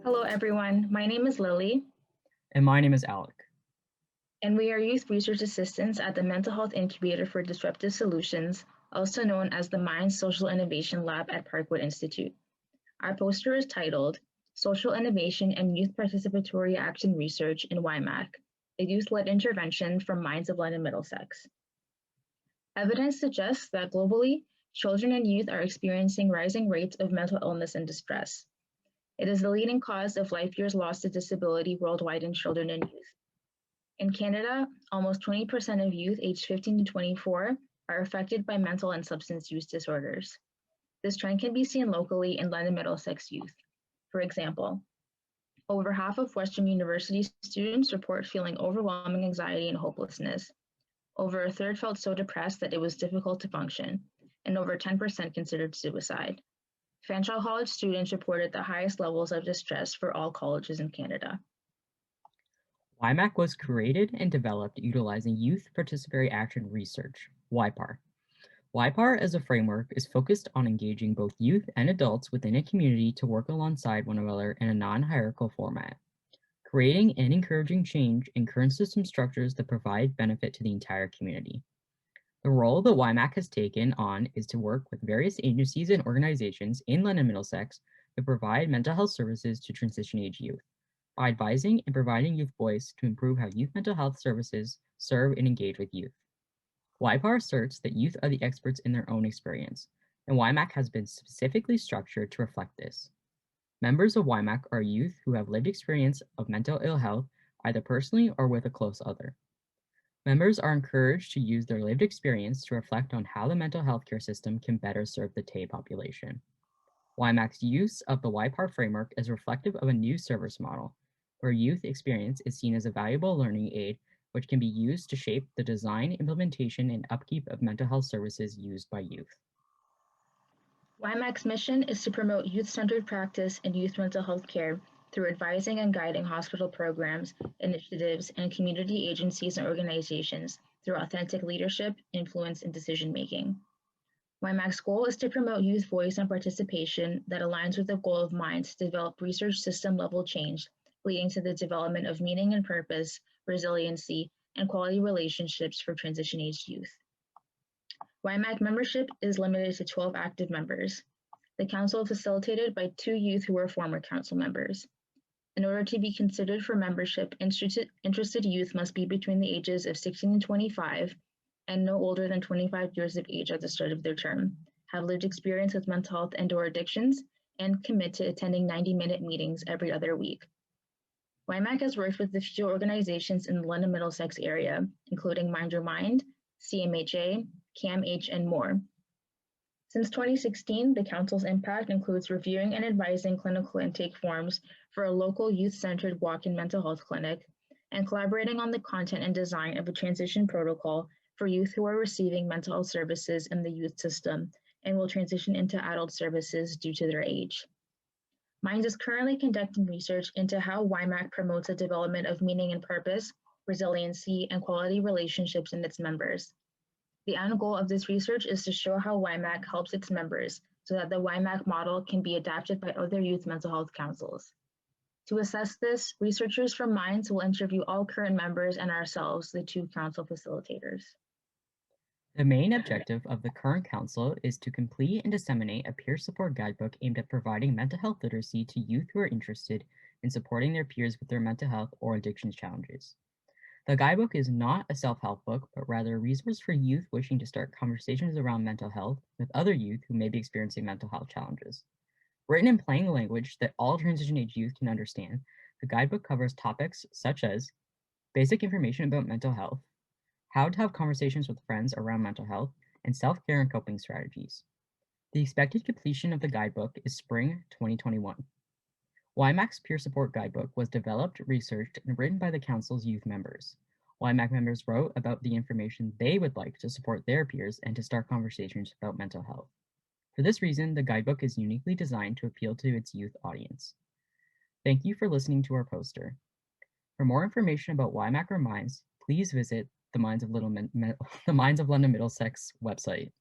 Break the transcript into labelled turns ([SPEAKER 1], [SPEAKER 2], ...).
[SPEAKER 1] Hello, everyone. My name is Lily,
[SPEAKER 2] And my name is Alec.
[SPEAKER 1] and we are youth research assistants at the Mental Health Incubator for Disruptive Solutions, also known as the Minds Social Innovation Lab at Parkwood Institute. Our poster is titled Social Innovation and Youth Participatory Action Research in WIMAC, a youth-led intervention from Minds of London Middlesex. Evidence suggests that globally, children and youth are experiencing rising rates of mental illness and distress. It is the leading cause of life years lost to disability worldwide in children and youth. In Canada, almost 20% of youth aged 15 to 24 are affected by mental and substance use disorders. This trend can be seen locally in London Middlesex youth. For example, over half of Western University students report feeling overwhelming anxiety and hopelessness. Over a third felt so depressed that it was difficult to function, and over 10% considered suicide. Fanshawe College students reported the highest levels of distress for all colleges in Canada.
[SPEAKER 2] WIMAC was created and developed utilizing Youth Participatory Action Research, YPAR. YPAR as a framework is focused on engaging both youth and adults within a community to work alongside one another in a non-hierarchical format, creating and encouraging change in current system structures that provide benefit to the entire community. The role that WIMAC has taken on is to work with various agencies and organizations in London Middlesex to provide mental health services to transition age youth by advising and providing youth voice to improve how youth mental health services serve and engage with youth. YPAR asserts that youth are the experts in their own experience, and WIMAC has been specifically structured to reflect this. Members of WIMAC are youth who have lived experience of mental ill health, either personally or with a close other. Members are encouraged to use their lived experience to reflect on how the mental health care system can better serve the TAY population. WIMAC's use of the YPAR framework is reflective of a new service model, where youth experience is seen as a valuable learning aid which can be used to shape the design, implementation, and upkeep of mental health services used by youth.
[SPEAKER 1] WIMAC's mission is to promote youth-centered practice in youth mental health care through advising and guiding hospital programs, initiatives, and community agencies and organizations through authentic leadership, influence, and decision-making. WIMAC's goal is to promote youth voice and participation that aligns with the goal of Minds to develop research system-level change, leading to the development of meaning and purpose, resiliency, and quality relationships for transition-aged youth. WIMAC membership is limited to 12 active members. The council is facilitated by 2 youth who are former council members. In order to be considered for membership, interested youth must be between the ages of 16 and 25 and no older than 25 years of age at the start of their term, have lived experience with mental health and/or addictions, and commit to attending 90-minute meetings every other week. WIMAC has worked with a few organizations in the London Middlesex area, including Mind Your Mind, CMHA, CAMH, and more. Since 2016, the Council's impact includes reviewing and advising clinical intake forms for a local youth-centered walk-in mental health clinic, and collaborating on the content and design of a transition protocol for youth who are receiving mental health services in the youth system and will transition into adult services due to their age. Minds is currently conducting research into how WIMAC promotes the development of meaning and purpose, resiliency, and quality relationships in its members. The end goal of this research is to show how WIMAC helps its members so that the WIMAC model can be adapted by other youth mental health councils. To assess this, researchers from Minds will interview all current members and ourselves, the 2 council facilitators.
[SPEAKER 2] The main objective of the current council is to complete and disseminate a peer support guidebook aimed at providing mental health literacy to youth who are interested in supporting their peers with their mental health or addictions challenges. The guidebook is not a self-help book, but rather a resource for youth wishing to start conversations around mental health with other youth who may be experiencing mental health challenges. Written in plain language that all transition age youth can understand, the guidebook covers topics such as basic information about mental health, how to have conversations with friends around mental health, and self-care and coping strategies. The expected completion of the guidebook is spring 2021. WIMAC's Peer Support Guidebook was developed, researched, and written by the Council's youth members. WIMAC members wrote about the information they would like to support their peers and to start conversations about mental health. For this reason, the guidebook is uniquely designed to appeal to its youth audience. Thank you for listening to our poster. For more information about WIMAC or Minds, please visit the Minds of London Middlesex website.